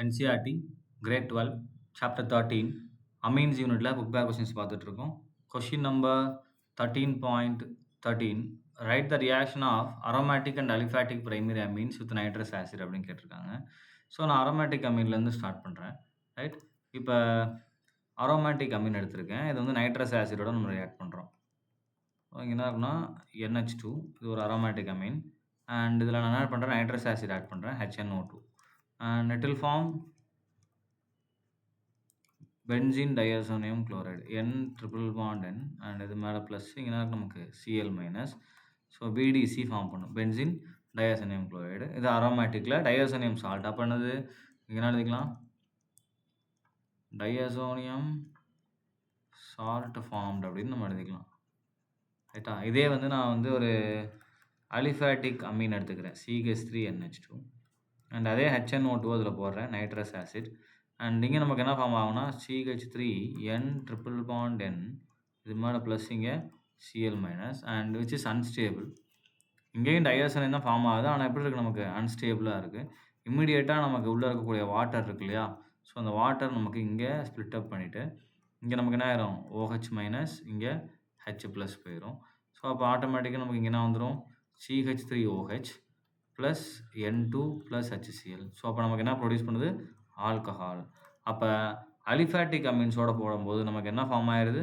NCERT Grade 12 Chapter 13 Amines யூனிட்ல book back questions பார்த்துட்டு இருக்கோம். Question number 13.13 write the reaction of aromatic and aliphatic primary amines with nitrous acid அப்படின்னு கேட்டிருக்காங்க. So நான் aromatic அமீன்லேருந்து start பண்ணுறேன். ரைட், இப்போ அரோமேட்டிக் அமீன் எடுத்திருக்கேன். இது வந்து நைட்ரஸ் ஆசிடோட நம்ம ரியாக்ட் பண்ணுறோம். இங்கே என்ன இருக்குன்னா NH2, இது ஒரு அரோமேட்டிக் அமீன். அண்ட் இதில் நான் என்ன பண்ணுறேன், நைட்ரஸ் ஆசிட் ஆட் பண்ணுறேன், HNO2. And it will form benzene diazonium chloride, N triple bond N, and இது மேலே ப்ளஸ் இங்கே நமக்கு Cl minus. So BDC form பண்ணும், பென்சின் டயாசோனியம் குளோரைடு. இது அரோமேட்டிக்கில் டயாசோனியம் சால்ட். அப்போ என்னது, இங்கே என்ன எழுதிக்கலாம், டயாசோனியம் சால்ட் ஃபார்ம்டு அப்படின்னு நம்ம எழுதிக்கலாம். ரைட்டா, இதே வந்து நான் வந்து ஒரு அலிஃபேட்டிக் அமீன் எடுத்துக்கிறேன், CH3NH2. அண்ட் அதே HNO2 அதில் போடுறேன், நைட்ரஸ் ஆசிட். அண்ட் இங்கே நமக்கு என்ன ஃபார்ம் ஆகும்னா CH3N ட்ரிபிள் பாண்ட் N, இது மேலே ப்ளஸ் இங்கே Cl minus, and which is unstable. இங்கேயும் டயாசோனியம் தான் ஃபார்ம் ஆகுது, ஆனால் எப்படி இருக்குது, நமக்கு அன்ஸ்டேபிளாக இருக்குது. இம்மிடியேட்டாக நமக்கு உள்ளே இருக்கக்கூடிய வாட்டர் இருக்கு இல்லையா, ஸோ அந்த வாட்டர் நமக்கு இங்கே ஸ்ப்ளிட் அப் பண்ணிவிட்டு இங்கே நமக்கு என்ன ஆயிரும், OH மைனஸ், இங்கே H ப்ளஸ் போயிடும். ஸோ அப்போ ஆட்டோமேட்டிக்காக நமக்கு இங்கே என்ன வந்துடும், CH3OH plus N2 plus HCl. So அப்போ நமக்கு என்ன ப்ரொடியூஸ் பண்ணுது, ஆல்கஹால். அப்போ அலிஃபேட்டிக் அமீன்ஸோட போடும்போது நமக்கு என்ன ஃபார்ம் ஆயிடுது,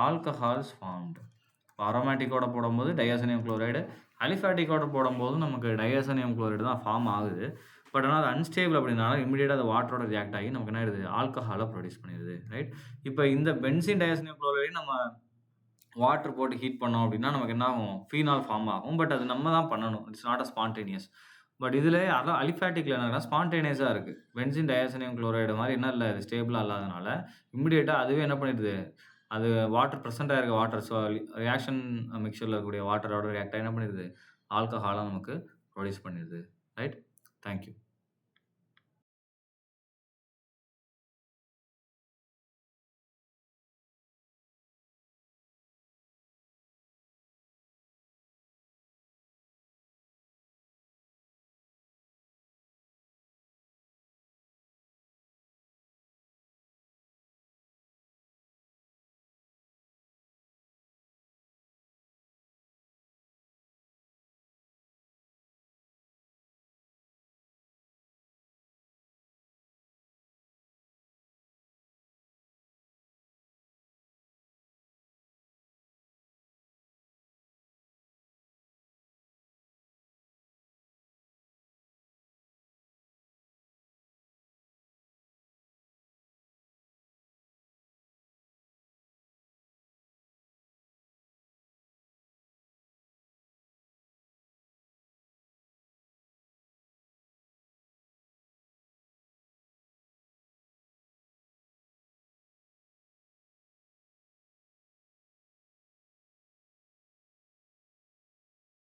ஆல்கஹால்ஸ் ஃபார்ம்டு. இப்போ அரோமேட்டிக்கோட போடும்போது டயாசோனியம் குளோரைடு, அலிஃபேட்டிக்கோட போடும்போது நமக்கு டயாசோனியம் குளோரைடு தான் ஃபார்ம் ஆகுது. பட் ஆனால் அது அன்ஸ்டேபிள் அப்படின்னால இமீடியட்டாக அது வாட்டரோட ரியாக்ட் ஆகி நமக்கு என்ன ஆயிடுது, ஆல்கஹாலை ப்ரொடியூஸ் பண்ணிடுது. ரைட், இப்போ இந்த பென்சின் டயாசோனியம் குளோரைடு நம்ம வாட்டர் போட்டு ஹீட் பண்ணோம் அப்படின்னா நமக்கு என்ன ஆகும், ஃபீனால் ஃபார்ம் ஆகும். பட் அது நம்ம தான் பண்ணணும், it's not a spontaneous. But இதில் அலிஃபேட்டிக்கில் என்ன ஸ்பான்டேனியஸாக இருக்குது. பென்சின் டயாசோனியம் குளோரைடு மாதிரி என்ன இல்லை, அது ஸ்டேபிளாக இல்லாதனால இமிடியேட்டாக அதுவே என்ன பண்ணிடுது, அது வாட்டர் ப்ரெசென்ட் ஆகிருக்க வாட்டர், ஸோ ரியாக்ஷன் மிக்சரில் இருக்கக்கூடிய வாட்டரோட ரியாக்டாக என்ன பண்ணிடுது, ஆல்கஹாலாக நமக்கு ப்ரொடியூஸ் பண்ணிடுது. Right, thank you.